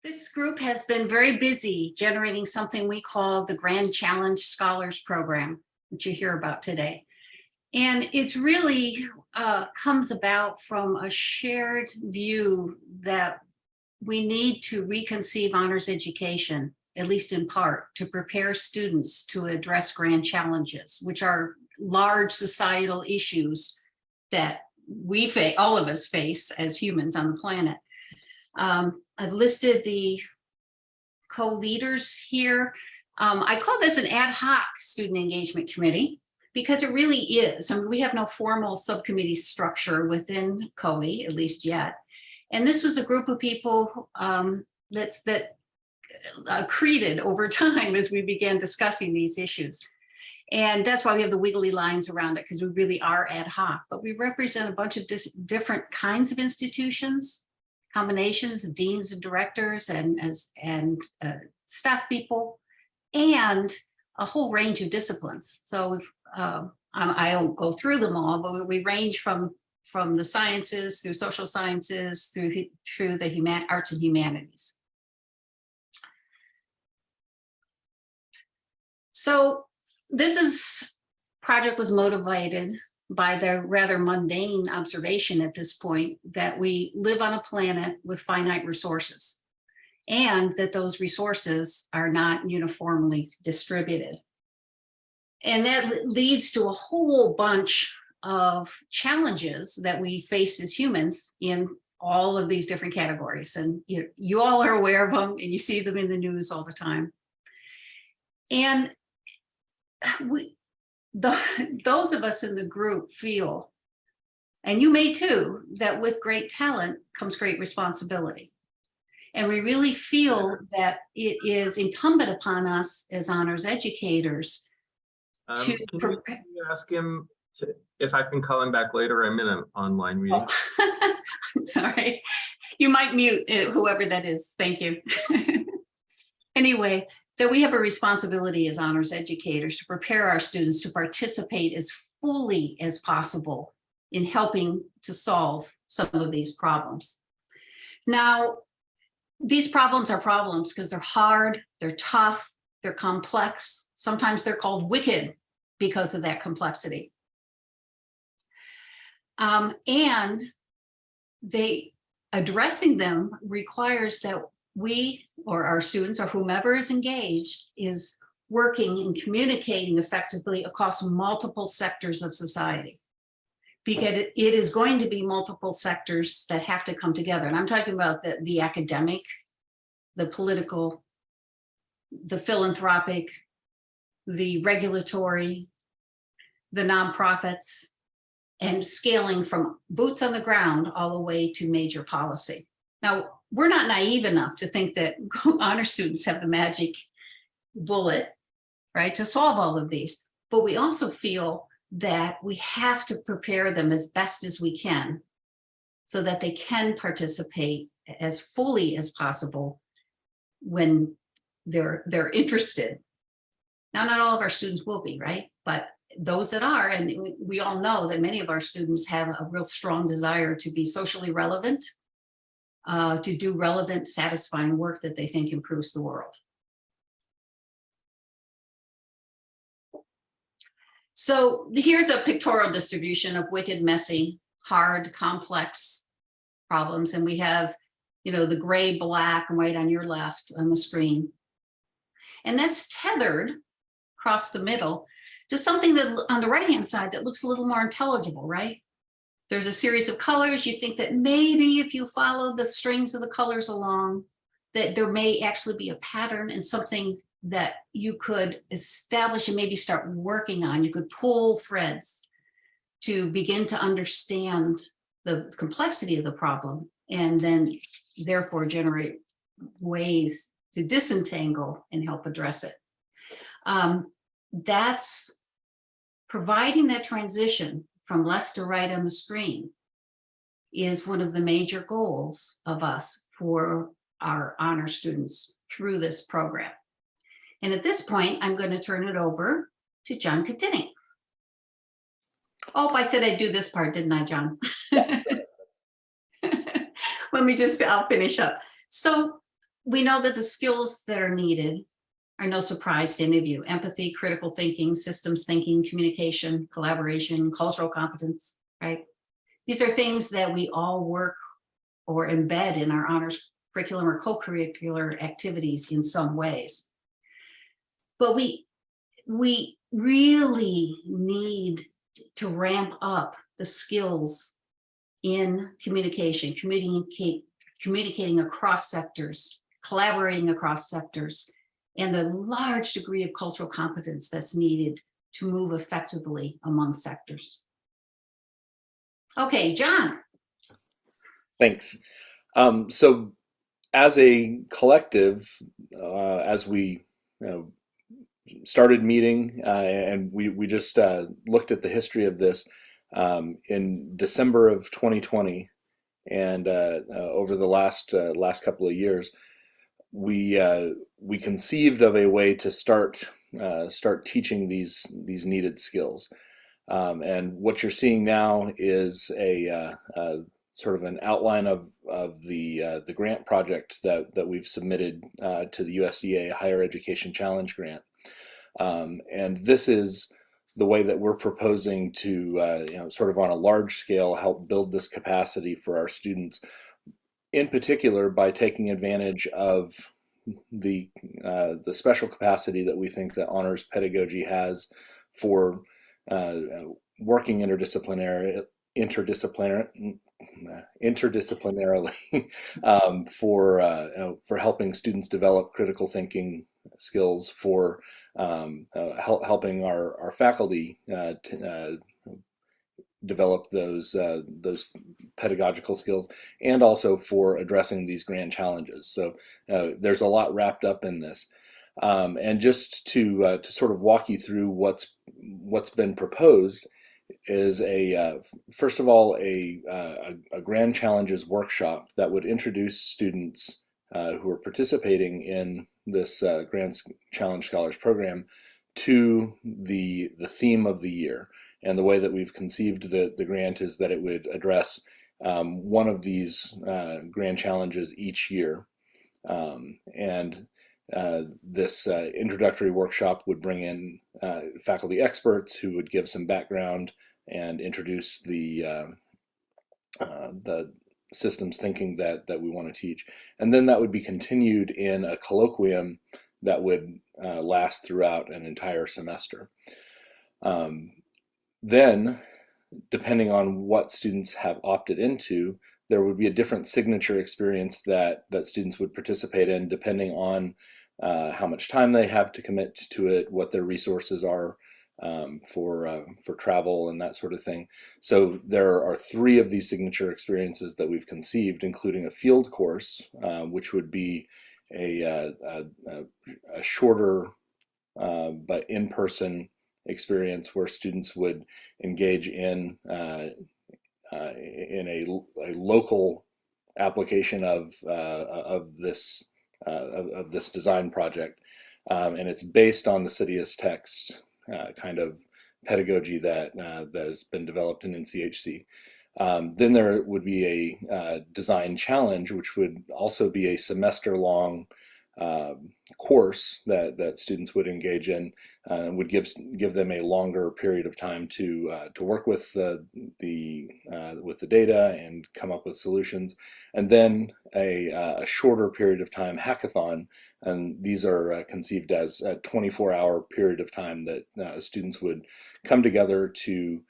This group has been very busy generating something we call the Grand Challenge Scholars Program, which you hear about today. And it's really comes about from a shared view that we need to reconceive honors education, at least in part, to prepare students to address grand challenges, which are large societal issues that we face, all of us face as humans on the planet. I've listed the co-leaders here. I call this an ad hoc student engagement committee because it really is. I mean, we have no formal subcommittee structure within CoHE, at least yet. And this was a group of people that accreted over time as we began discussing these issues. And that's why we have the wiggly lines around it, because we really are ad hoc, but we represent a bunch of different kinds of institutions, combinations of deans and directors and staff people, and a whole range of disciplines. So I don't go through them all, but we range from the sciences through social sciences through the arts and humanities. So this project was motivated by the rather mundane observation at this point that we live on a planet with finite resources and that those resources are not uniformly distributed. And that leads to a whole bunch of challenges that we face as humans in all of these different categories. And you all are aware of them and you see them in the news all the time. And those of us in the group feel, and you may too, that with great talent comes great responsibility. And we really feel that it is incumbent upon us as honors educators to can you ask him if I can call him back later? I'm in an online meeting. Oh. I'm sorry. You might mute whoever that is. Thank you. Anyway, that we have a responsibility as honors educators to prepare our students to participate as fully as possible in helping to solve some of these problems. Now, these problems are problems because they're hard, they're tough, they're complex. Sometimes they're called wicked because of that complexity. And addressing them requires that we or our students or whomever is engaged is working and communicating effectively across multiple sectors of society, because it is going to be multiple sectors that have to come together. And I'm talking about the academic, the political, the philanthropic, the regulatory, the nonprofits, and scaling from boots on the ground all the way to major policy. Now, we're not naive enough to think that honor students have the magic bullet, right, to solve all of these. But we also feel that we have to prepare them as best as we can so that they can participate as fully as possible when they're interested. Now, not all of our students will be, right? But those that are, and we all know that many of our students have a real strong desire to be socially relevant, to do relevant, satisfying work that they think improves the world. So here's a pictorial distribution of wicked, messy, hard, complex problems. And we have, the gray, black, and white on your left on the screen. And that's tethered across the middle to something that on the right-hand side that looks a little more intelligible, right? There's a series of colors. You think that maybe if you follow the strings of the colors along, that there may actually be a pattern and something that you could establish and maybe start working on. You could pull threads to begin to understand the complexity of the problem and then therefore generate ways to disentangle and help address it. That's providing that transition from left to right on the screen is one of the major goals of us for our honor students through this program. And at this point, I'm going to turn it over to John Kotinek. Oh, I said I'd do this part, didn't I, John? I'll finish up. So we know that the skills that are needed are no surprise to any of you: empathy, critical thinking, systems thinking, communication, collaboration, cultural competence, right? These are things that we all work or embed in our honors curriculum or co-curricular activities in some ways. But we really need to ramp up the skills in communication, communicating across sectors, collaborating across sectors, and the large degree of cultural competence that's needed to move effectively among sectors. Okay, John. Thanks. So as a collective, as we started meeting, and we just looked at the history of this in December of 2020, and over the last couple of years, we conceived of a way to start teaching these needed skills. And what you're seeing now is a sort of an outline of the grant project that we've submitted to the USDA Higher Education Challenge Grant. And this is the way that we're proposing to, sort of on a large scale, help build this capacity for our students, in particular by taking advantage of the special capacity that we think that honors pedagogy has for working interdisciplinarily for helping students develop critical thinking skills, for helping our faculty develop those pedagogical skills, and also for addressing these grand challenges. So there's a lot wrapped up in this. And just to sort of walk you through what's been proposed is first of all a Grand Challenges workshop that would introduce students who are participating in this Grand Challenge Scholars Program to the theme of the year. And the way that we've conceived the grant is that it would address one of these grand challenges each year. And this introductory workshop would bring in faculty experts who would give some background and introduce the systems thinking that we want to teach. And then that would be continued in a colloquium that would last throughout an entire semester. Then, depending on what students have opted into, there would be a different signature experience that students would participate in, depending on how much time they have to commit to it, what their resources are for travel and that sort of thing. So there are 3 of these signature experiences that we've conceived, including a field course, which would be a shorter but in-person experience where students would engage in a local application of this design project, and it's based on the City as Text kind of pedagogy that has been developed in NCHC. Then there would be a design challenge, which would also be a semester-long course that students would engage in, would give them a longer period of time to work with the data and come up with solutions, and then a shorter period of time hackathon. And these are conceived as a 24-hour period of time that students would come together to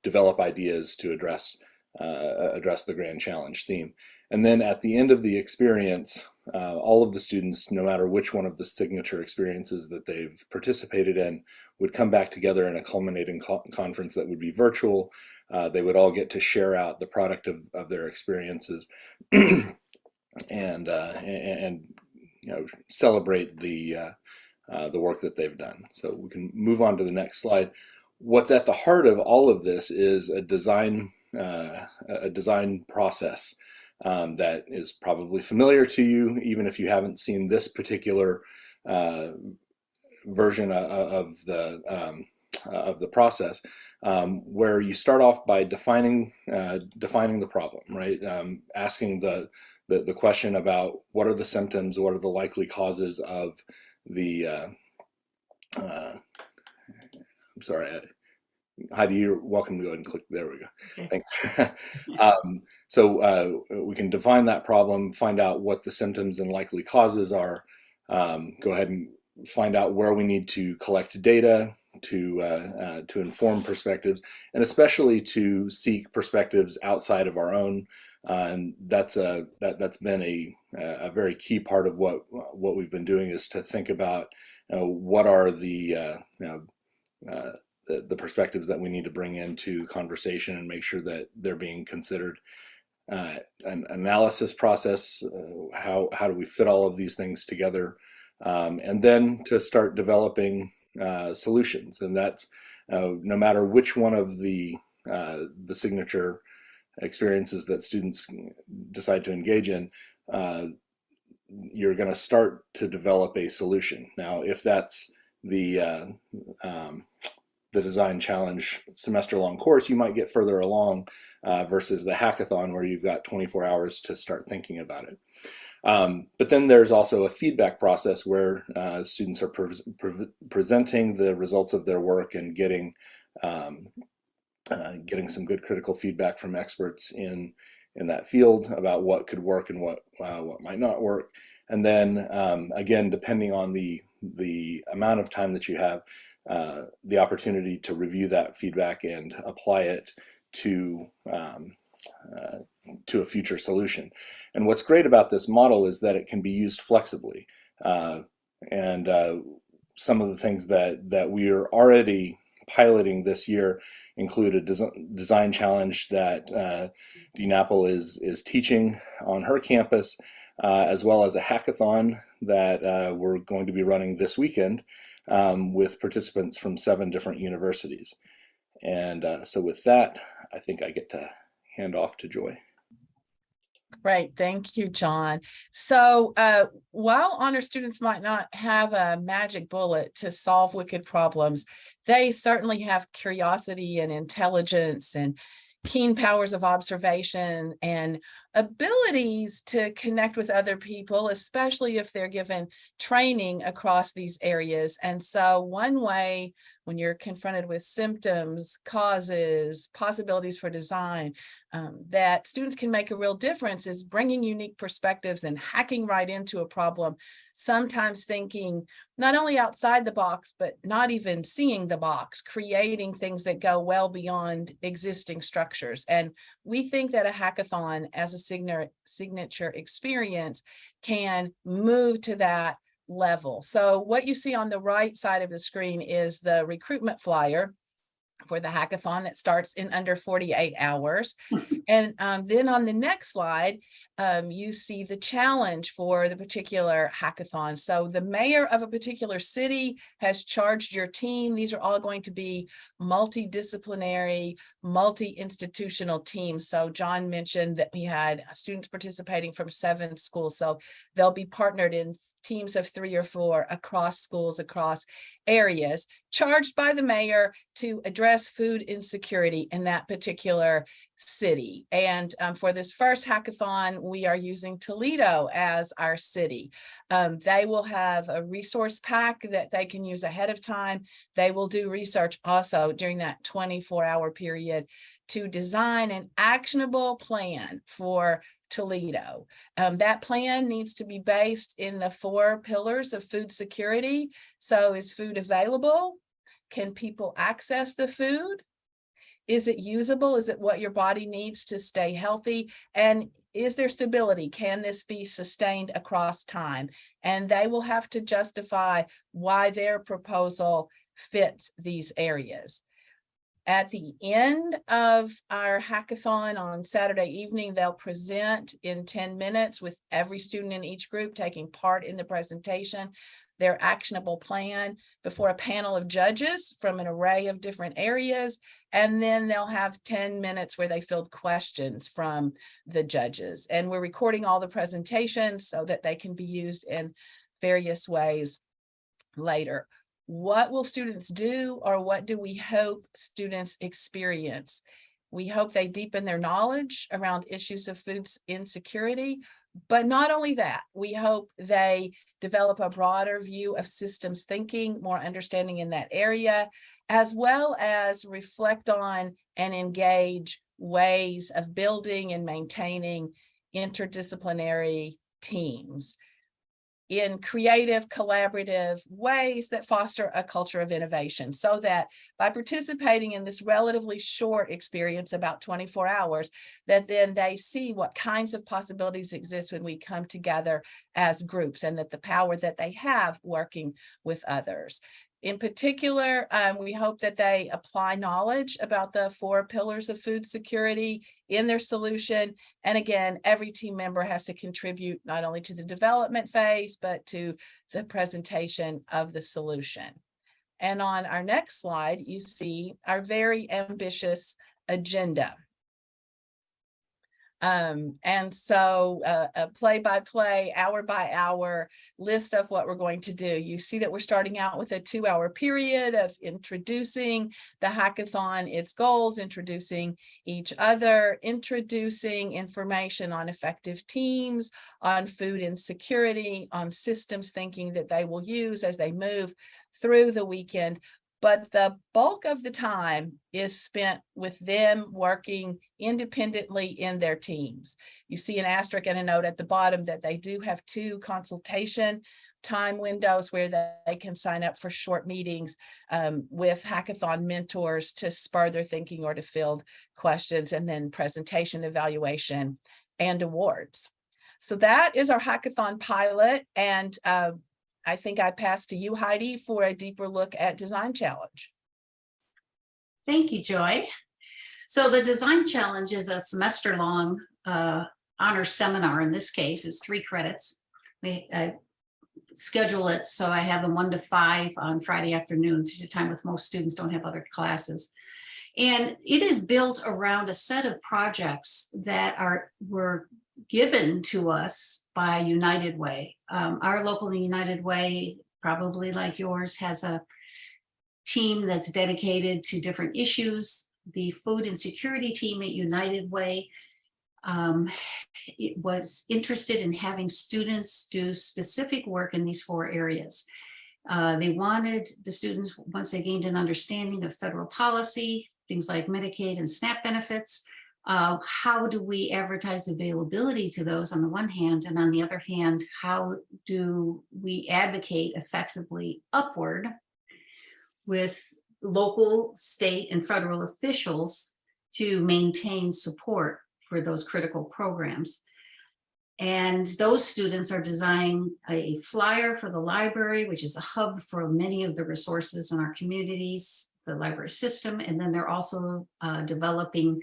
develop ideas to address the Grand Challenge theme. And then at the end of the experience, all of the students, no matter which one of the signature experiences that they've participated in, would come back together in a culminating conference that would be virtual. They would all get to share out the product of their experiences and celebrate the work that they've done. So we can move on to the next slide. What's at the heart of all of this is a design process that is probably familiar to you, even if you haven't seen this particular version of the process, where you start off by defining the problem, right? Asking the the question about what are the symptoms, what are the likely causes of the, I'm sorry, Heidi, you're welcome to go ahead and click. There we go. Okay. Thanks. So we can define that problem, find out what the symptoms and likely causes are, go ahead and find out where we need to collect data to inform perspectives, and especially to seek perspectives outside of our own. And that's been a very key part of what we've been doing, is to think about what are the perspectives that we need to bring into conversation and make sure that they're being considered. An analysis process, how do we fit all of these things together, and then to start developing solutions. And that's no matter which one of the signature experiences that students decide to engage in, you're going to start to develop a solution. Now, if that's the design challenge semester-long course, you might get further along versus the hackathon, where you've got 24 hours to start thinking about it. But then there's also a feedback process where students are presenting the results of their work and getting some good critical feedback from experts in that field about what could work and what might not work. And then again, depending on the amount of time that you have, the opportunity to review that feedback and apply it to a future solution. And what's great about this model is that it can be used flexibly. And some of the things that we are already piloting this year include a design challenge that Dean Appel is teaching on her campus, as well as a hackathon that we're going to be running this weekend with participants from 7 different universities. And so with that, I think I get to hand off to Joy. Great, thank you, John. So while honor students might not have a magic bullet to solve wicked problems, they certainly have curiosity and intelligence and keen powers of observation and abilities to connect with other people, especially if they're given training across these areas. And so one way, when you're confronted with symptoms, causes, possibilities for design, that students can make a real difference is bringing unique perspectives and hacking right into a problem, sometimes thinking not only outside the box, but not even seeing the box, creating things that go well beyond existing structures. And we think that a hackathon as a signature experience can move to that level. So what you see on the right side of the screen is the recruitment flyer for the hackathon that starts in under 48 hours. And then on the next slide, you see the challenge for the particular hackathon. So the mayor of a particular city has charged your team. These are all going to be multidisciplinary, multi-institutional teams. So John mentioned that we had students participating from 7 schools. So they'll be partnered in teams of 3 or 4 across schools, across areas, charged by the mayor to address food insecurity in that particular city. And for this first hackathon, we are using Toledo as our city. They will have a resource pack that they can use ahead of time. They will do research also during that 24-hour period to design an actionable plan for Toledo. That plan needs to be based in the 4 pillars of food security. So is food available? Can people access the food? Is it usable? Is it what your body needs to stay healthy? And is there stability? Can this be sustained across time? And they will have to justify why their proposal fits these areas. At the end of our hackathon on Saturday evening, they'll present in 10 minutes with every student in each group taking part in the presentation, their actionable plan before a panel of judges from an array of different areas. And then they'll have 10 minutes where they field questions from the judges. And we're recording all the presentations so that they can be used in various ways later. What will students do, or what do we hope students experience? We hope they deepen their knowledge around issues of food insecurity. But not only that, we hope they develop a broader view of systems thinking, more understanding in that area, as well as reflect on and engage ways of building and maintaining interdisciplinary teams in creative, collaborative ways that foster a culture of innovation, so that by participating in this relatively short experience, about 24 hours, that then they see what kinds of possibilities exist when we come together as groups, and that the power that they have working with others. In particular, we hope that they apply knowledge about the 4 pillars of food security in their solution. And again, every team member has to contribute not only to the development phase, but to the presentation of the solution. And on our next slide, you see our very ambitious agenda. And so a play-by-play, hour-by-hour list of what we're going to do. You see that we're starting out with a 2-hour period of introducing the hackathon, its goals, introducing each other, introducing information on effective teams, on food insecurity, on systems thinking that they will use as they move through the weekend. But the bulk of the time is spent with them working independently in their teams. You see an asterisk and a note at the bottom that they do have 2 consultation time windows where they can sign up for short meetings with hackathon mentors to spur their thinking or to field questions, and then presentation, evaluation, and awards. So that is our hackathon pilot. And I think I pass to you, Heidi, for a deeper look at Design Challenge. Thank you, Joy. So the Design Challenge is a semester-long honor seminar. In this case, it's 3 credits. We schedule it so I have them 1 to 5 on Friday afternoons, which is a time with most students don't have other classes. And it is built around a set of projects that were given to us by United Way. Our local United Way, probably like yours, has a team that's dedicated to different issues. The food insecurity team at United Way it was interested in having students do specific work in these 4 areas. They wanted the students, once they gained an understanding of federal policy, things like Medicaid and SNAP benefits, how do we advertise availability to those on the one hand, and on the other hand, how do we advocate effectively upward with local, state, and federal officials to maintain support for those critical programs. And those students are designing a flyer for the library, which is a hub for many of the resources in our communities, the library system, and then they're also developing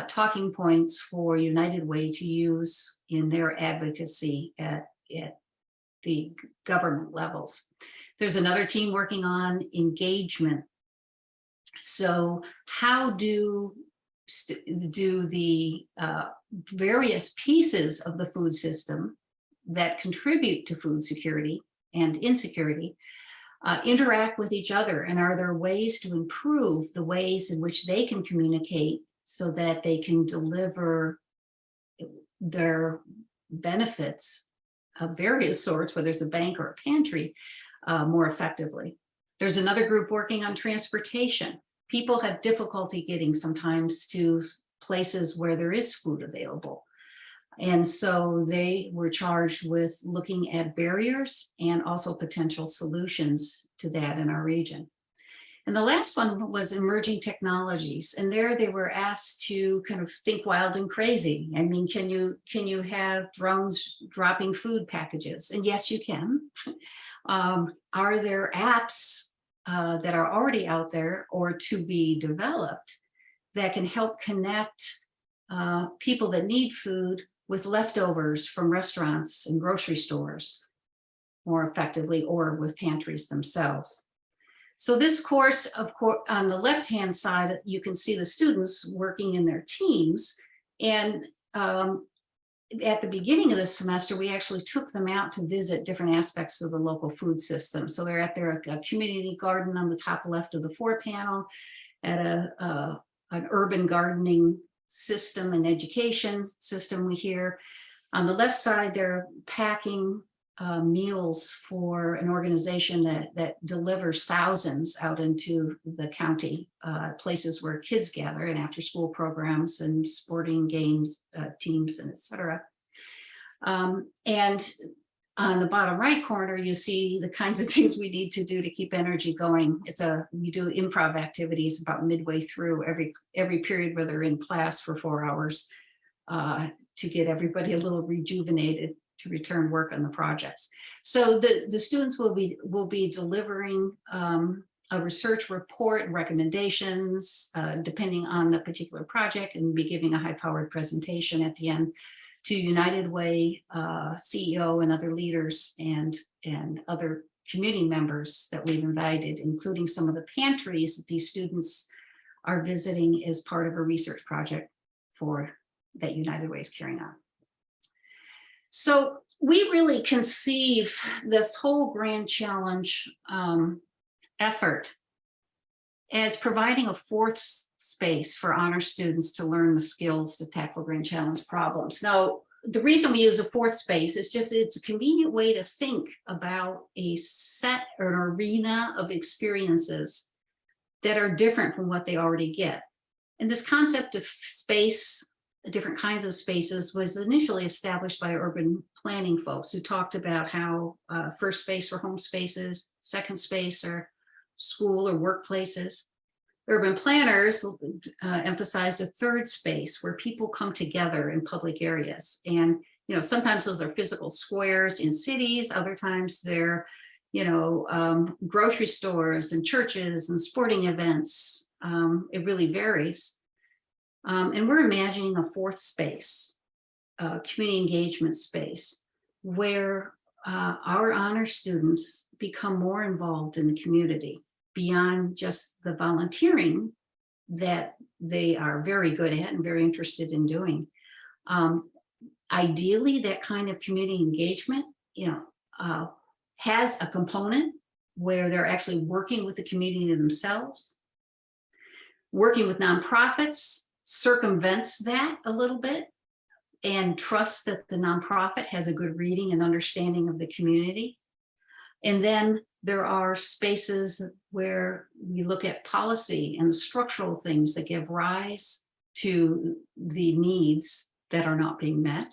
talking points for United Way to use in their advocacy at the government levels. There's another team working on engagement. So how do the various pieces of the food system that contribute to food security and insecurity interact with each other? And are there ways to improve the ways in which they can communicate so that they can deliver their benefits of various sorts, whether it's a bank or a pantry, more effectively? There's another group working on transportation. People have difficulty getting sometimes to places where there is food available. And so they were charged with looking at barriers and also potential solutions to that in our region. And the last one was emerging technologies. And there they were asked to kind of think wild and crazy. I mean, can you have drones dropping food packages? And yes, you can. Are there apps that are already out there or to be developed that can help connect people that need food with leftovers from restaurants and grocery stores more effectively, or with pantries themselves? So this course, of course, on the left-hand side, you can see the students working in their teams. And at the beginning of the semester, we actually took them out to visit different aspects of the local food system. So they're at their community garden on the top left of the 4 panel, at an urban gardening system and education system we hear. On the left side, they're packing meals for an organization that delivers thousands out into the county, places where kids gather and after school programs and sporting games, teams, and etc. And on the bottom right corner, you see the kinds of things we need to do to keep energy going. We do improv activities about midway through every period where they're in class for 4 hours to get everybody a little rejuvenated to return work on the projects. So the students will be delivering a research report and recommendations depending on the particular project, and be giving a high-powered presentation at the end to United Way CEO and other leaders and other community members that we've invited, including some of the pantries that these students are visiting as part of a research project that United Way is carrying on. So we really conceive this whole Grand Challenge effort as providing a fourth space for honor students to learn the skills to tackle Grand Challenge problems. Now, the reason we use a fourth space is just it's a convenient way to think about a set or an arena of experiences that are different from what they already get. And this concept of space, different kinds of spaces, was initially established by urban planning folks who talked about how first space were home spaces, second space are school or workplaces. Urban planners emphasized a third space where people come together in public areas. And, sometimes those are physical squares in cities, other times they're, grocery stores and churches and sporting events. It really varies. And we're imagining a fourth space, a community engagement space, where our honor students become more involved in the community beyond just the volunteering that they are very good at and very interested in doing. Ideally, that kind of community engagement, has a component where they're actually working with the community themselves. Working with nonprofits circumvents that a little bit and trusts that the nonprofit has a good reading and understanding of the community. And then there are spaces where we look at policy and the structural things that give rise to the needs that are not being met.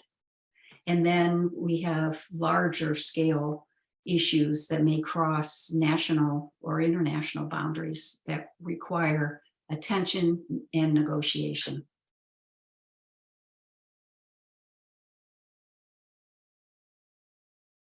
And then we have larger scale issues that may cross national or international boundaries that require attention and negotiation.